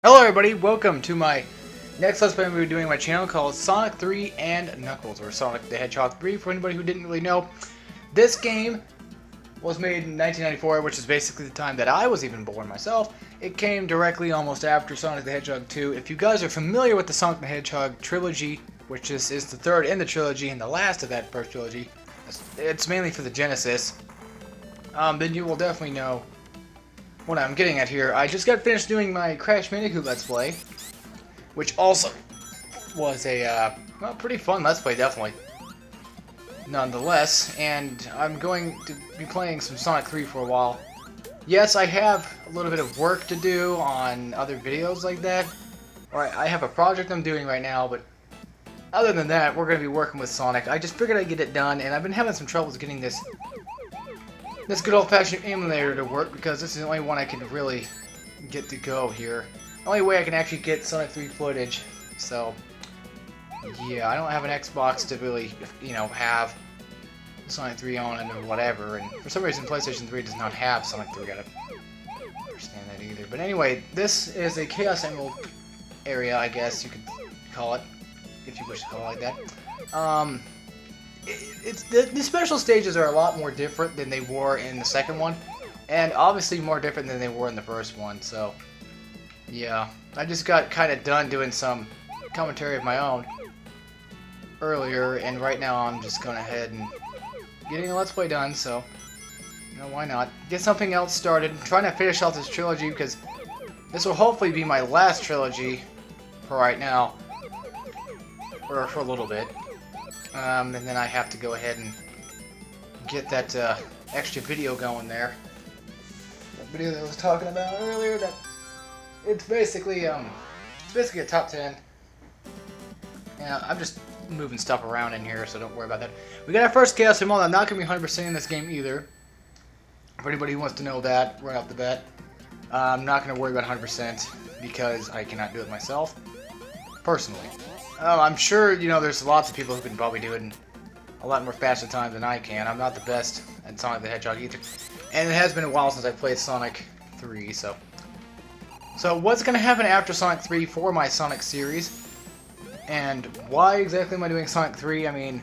Hello everybody, welcome to my next Let's Play we're doing on my channel called Sonic 3 and Knuckles, or Sonic the Hedgehog 3 for anybody who didn't really know. This game was made in 1994, which is basically the time that I was even born myself. It came directly almost after Sonic the Hedgehog 2. If you guys are familiar with the Sonic the Hedgehog trilogy, which is the third in the trilogy and the last of that first trilogy, it's mainly for the Genesis, then you will definitely know what I'm getting at here. I just got finished doing my Crash Bandicoot Let's Play, which also was a well, pretty fun Let's Play, definitely. Nonetheless, and I'm going to be playing some Sonic 3 for a while. Yes, I have a little bit of work to do on other videos like that. Alright, I have a project I'm doing right now, but other than that, we're going to be working with Sonic. I just figured I'd get it done, and I've been having some troubles getting this good old-fashioned emulator to work, because this is the only one I can really get to go here. The only way I can actually get Sonic 3 footage. So, yeah, I don't have an Xbox to really, you know, have Sonic 3 on it or whatever, and for some reason PlayStation 3 does not have Sonic 3. I don't understand that either. But anyway, this is a Chaos Emerald area, I guess you could call it, if you wish to call it like that. The special stages are a lot more different than they were in the second one, and obviously more different than they were in the first one, so yeah. I just got kind of done doing some commentary of my own earlier, and right now I'm just going ahead and getting a Let's Play done, so you know, why not? Get something else started. I'm trying to finish off this trilogy, because this will hopefully be my last trilogy for right now, or for a little bit. And then I have to go ahead and get that extra video going there. That video that I was talking about earlier. That it's basically a top 10. Yeah, I'm just moving stuff around in here, so don't worry about that. We got our first Chaos Emerald. I'm not going to be 100% in this game either. For anybody who wants to know that right off the bat, I'm not going to worry about 100% because I cannot do it myself, personally. I'm sure, you know, there's lots of people who can probably do it in a lot more faster time than I can. I'm not the best at Sonic the Hedgehog either. And it has been a while since I played Sonic 3, so... So what's going to happen after Sonic 3 for my Sonic series? And why exactly am I doing Sonic 3? I mean,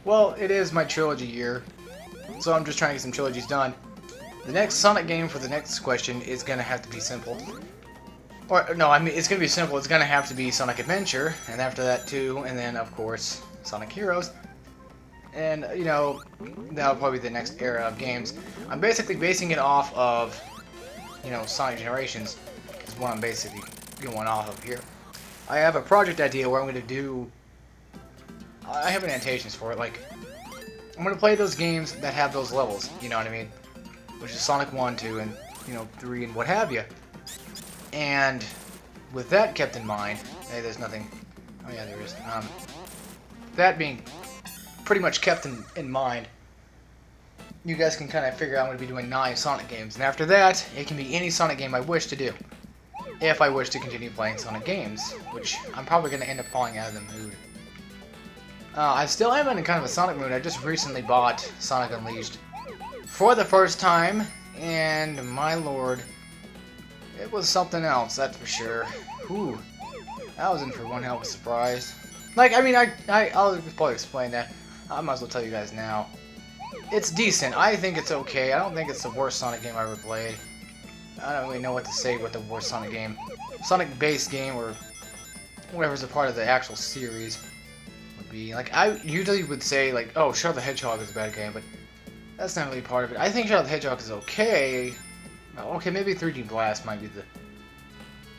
well, it is my trilogy year, so I'm just trying to get some trilogies done. The next Sonic game for the next question is going to have to be simple. Or, no, I mean, it's going to be simple. It's going to have to be Sonic Adventure, and after that, too, and then, of course, Sonic Heroes. And, you know, that'll probably be the next era of games. I'm basically basing it off of, you know, Sonic Generations, is what I'm basically going off of here. I have a project idea where I'm going to do... I have annotations for it, like... I'm going to play those games that have those levels, you know what I mean? Which is Sonic 1, 2, and, you know, 3, and what have you. And with that kept in mind, hey, there's nothing. Oh yeah, there is. That being pretty much kept in mind, you guys can kind of figure out I'm going to be doing 9 Sonic games, and after that, it can be any Sonic game I wish to do, if I wish to continue playing Sonic games, which I'm probably going to end up falling out of the mood. I still am in kind of a Sonic mood. I just recently bought Sonic Unleashed for the first time, and my lord. It was something else, that's for sure. Whew. I was in for one hell of a surprise. Like, I mean, I'll probably explain that. I might as well tell you guys now. It's decent. I think it's okay. I don't think it's the worst Sonic game I ever played. I don't really know what to say with the worst Sonic game. Sonic-based game, or whatever's a part of the actual series, would be. Like, I usually would say, like, oh, Shadow the Hedgehog is a bad game, but that's not really part of it. I think Shadow the Hedgehog is okay. Okay, maybe 3D Blast might be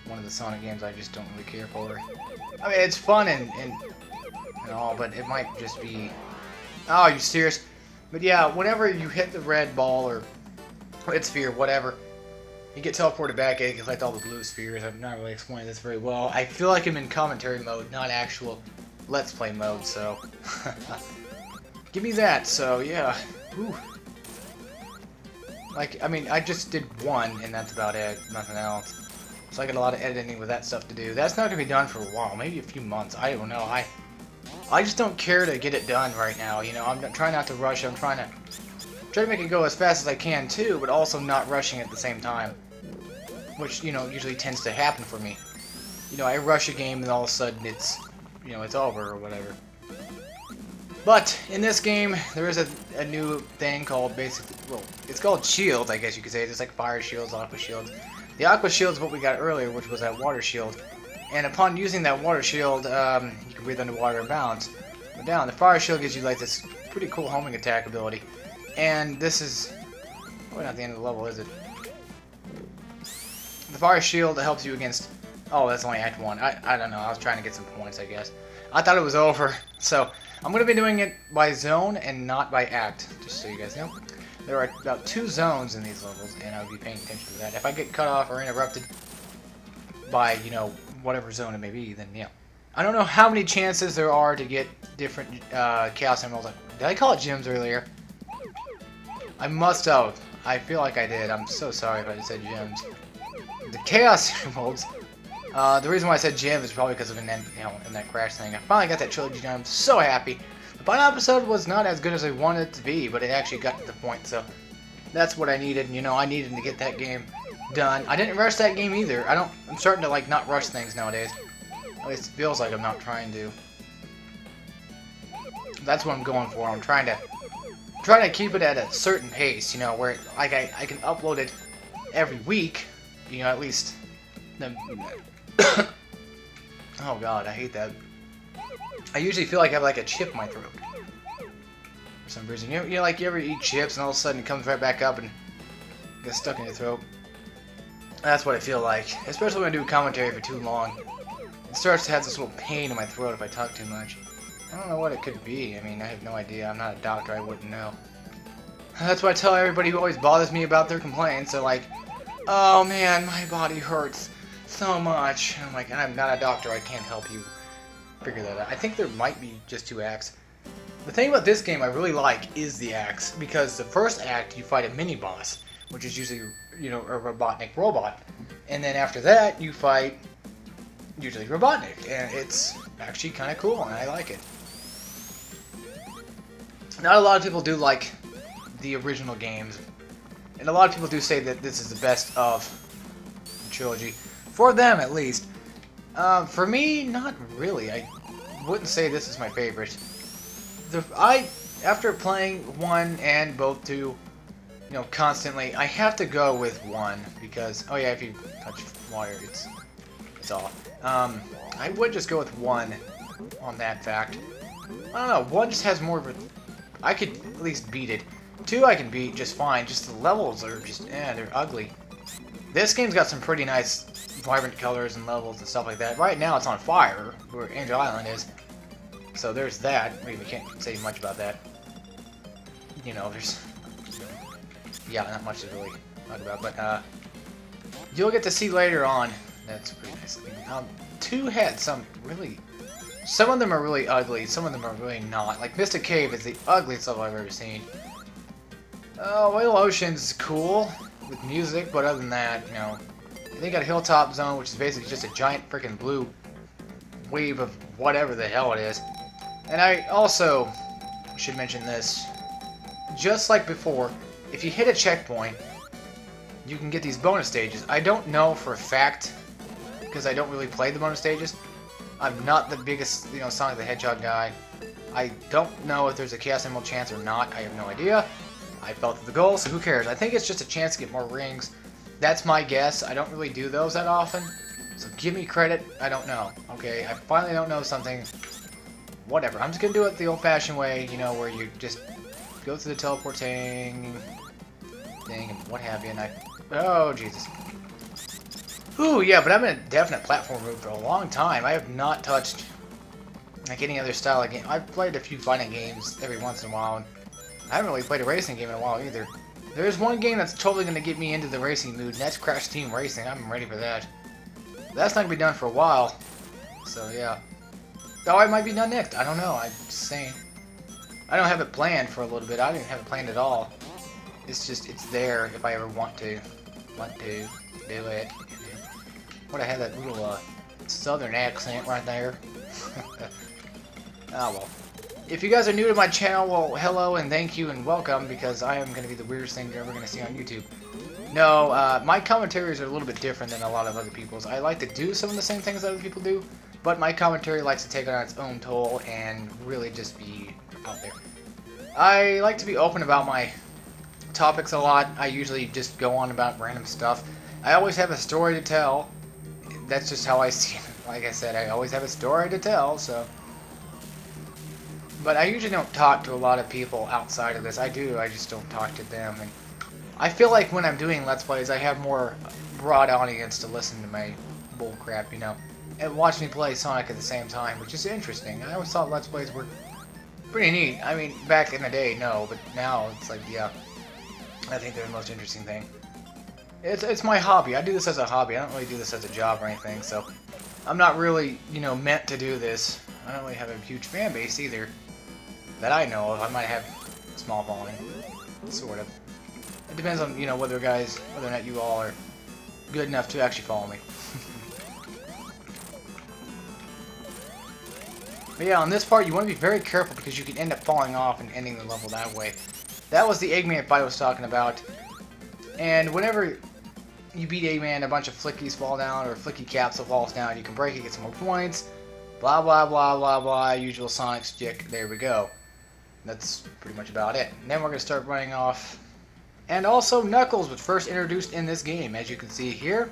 one of the Sonic games I just don't really care for. I mean, it's fun and all, but it might just be... Oh, are you serious? But yeah, whenever you hit the red ball or red sphere, whatever, you get teleported back and you collect all the blue spheres. I'm not really explaining this very well. I feel like I'm in commentary mode, not actual Let's Play mode, so... Give me that, so yeah. Whew. Like, I mean, I just did one, and that's about it. Nothing else. So I got a lot of editing with that stuff to do. That's not going to be done for a while. Maybe a few months. I don't know. I just don't care to get it done right now. You know, I'm trying not to rush. I'm trying to make it go as fast as I can, too, but also not rushing at the same time. which, you know, usually tends to happen for me. You know, I rush a game and all of a sudden it's, you know, it's over or whatever. But in this game, there is a new thing called basically, well, it's called shields, I guess you could say. There's like fire shields, aqua shields. The aqua shield is what we got earlier, which was that water shield. And upon using that water shield, you can breathe underwater and bounce. But down, the fire shield gives you like this pretty cool homing attack ability. And this is, well, not the end of the level, is it? The fire shield helps you against, oh, that's only Act 1. I don't know, I was trying to get some points, I guess. I thought it was over, so I'm going to be doing it by zone and not by act, just so you guys know. There are about 2 zones in these levels, and I'll be paying attention to that. If I get cut off or interrupted by, you know, whatever zone it may be, then, yeah. I don't know how many chances there are to get different Chaos Emeralds. Did I call it gems earlier? I must have. I feel like I did. I'm so sorry if I just said gems. The Chaos Emeralds, the reason why I said gem is probably because of in that crash thing. I finally got that trilogy done. I'm so happy. The final episode was not as good as I wanted it to be, but it actually got to the point, so that's what I needed. You know, I needed to get that game done. I didn't rush that game either. I'm starting to like not rush things nowadays. At least it feels like I'm not trying to. That's what I'm going for. I'm trying to keep it at a certain pace, you know, where like I can upload it every week, you know, at least. Oh God, I hate that. I usually feel like I have like a chip in my throat for some reason. You know, like you ever eat chips and all of a sudden it comes right back up and gets stuck in your throat. That's what I feel like, especially when I do commentary for too long. It starts to have this little pain in my throat if I talk too much. I don't know what it could be. I mean, I have no idea. I'm not a doctor. I wouldn't know. That's why I tell everybody who always bothers me about their complaints. They're like, oh man, my body hurts so much. I'm like, I'm not a doctor. I can't help you figure that out. I think there might be just 2 acts. The thing about this game I really like is the acts, because the first act you fight a mini-boss, which is usually, you know, a Robotnik robot. And then after that, you fight usually Robotnik, and it's actually kind of cool, and I like it. Not a lot of people do like the original games, and a lot of people do say that this is the best of the trilogy. For them, at least. For me, not really. I wouldn't say this is my favorite. After playing 1 and both 2, you know, constantly, I have to go with 1, because, oh yeah, if you touch water, it's off. I would just go with 1 on that fact. I don't know, 1 just has more of a... I could at least beat it. 2 I can beat just fine, just the levels are just, they're ugly. This game's got some pretty nice, vibrant colors and levels and stuff like that. Right now it's on fire, where Angel Island is. So there's that. I mean, we can't say much about that. You know, there's... Yeah, not much to really talk about, but, you'll get to see later on. That's pretty nice. 2 had some really... Some of them are really ugly, some of them are really not. Like, Mystic Cave is the ugliest level I've ever seen. Whale Ocean's cool, with music, but other than that, you know... They got a Hilltop Zone, which is basically just a giant freaking blue wave of whatever the hell it is. And I also should mention this. Just like before, if you hit a checkpoint, you can get these bonus stages. I don't know for a fact, because I don't really play the bonus stages. I'm not the biggest, you know, Sonic the Hedgehog guy. I don't know if there's a Chaos Emerald chance or not. I have no idea. I fell through the goal, so who cares? I think it's just a chance to get more rings. That's my guess. I don't really do those that often. So give me credit. I don't know. Okay, I finally don't know something. Whatever. I'm just going to do it the old-fashioned way, you know, where you just go through the teleporting thing and what have you. And oh, Jesus. Ooh, yeah, but I'm in a definite platform mode for a long time. I have not touched like any other style of game. I've played a few fighting games every once in a while, and I haven't really played a racing game in a while either. There's one game that's totally going to get me into the racing mood, and that's Crash Team Racing. I'm ready for that. That's not going to be done for a while, so yeah. Oh, it might be done next. I don't know. I'm just saying. I don't have it planned for a little bit. I don't even have it planned at all. It's just, it's there if I ever want to do it. What, I had that little southern accent right there. Oh well. If you guys are new to my channel, well, hello and thank you and welcome, because I am going to be the weirdest thing you're ever going to see on YouTube. No, my commentaries are a little bit different than a lot of other people's. I like to do some of the same things that other people do, but my commentary likes to take it on its own toll and really just be out there. I like to be open about my topics a lot. I usually just go on about random stuff. I always have a story to tell. That's just how I see it. Like I said, I always have a story to tell, so... But I usually don't talk to a lot of people outside of this. I do, I just don't talk to them. And I feel like when I'm doing Let's Plays, I have more broad audience to listen to my bullcrap, you know, and watch me play Sonic at the same time, which is interesting. I always thought Let's Plays were pretty neat. I mean, back in the day, no, but now it's like, yeah, I think they're the most interesting thing. It's my hobby. I do this as a hobby. I don't really do this as a job or anything, so I'm not really, you know, meant to do this. I don't really have a huge fan base either that I know of. I might have a small following, sort of. It depends on, you know, whether or not you all are good enough to actually follow me. But yeah, on this part, you want to be very careful because you can end up falling off and ending the level that way. That was the Eggman fight I was talking about. And whenever you beat Eggman, a bunch of flickies fall down, or flicky capsule falls down, you can break it, get some more points, blah, blah, blah, blah, blah, usual Sonic stick, there we go. That's pretty much about it. And then we're going to start running off. And also, Knuckles was first introduced in this game, as you can see here.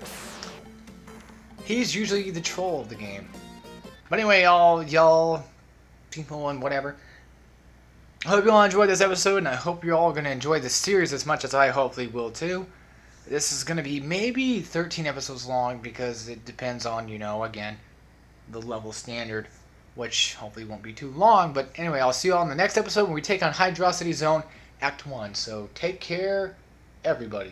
He's usually the troll of the game. But anyway, y'all, people and whatever. I hope you all enjoyed this episode, and I hope you're all going to enjoy this series as much as I hopefully will too. This is going to be maybe 13 episodes long because it depends on, you know, again, the level standard, which hopefully won't be too long. But anyway, I'll see you all in the next episode when we take on Hydrocity Zone Act 1. So take care, everybody.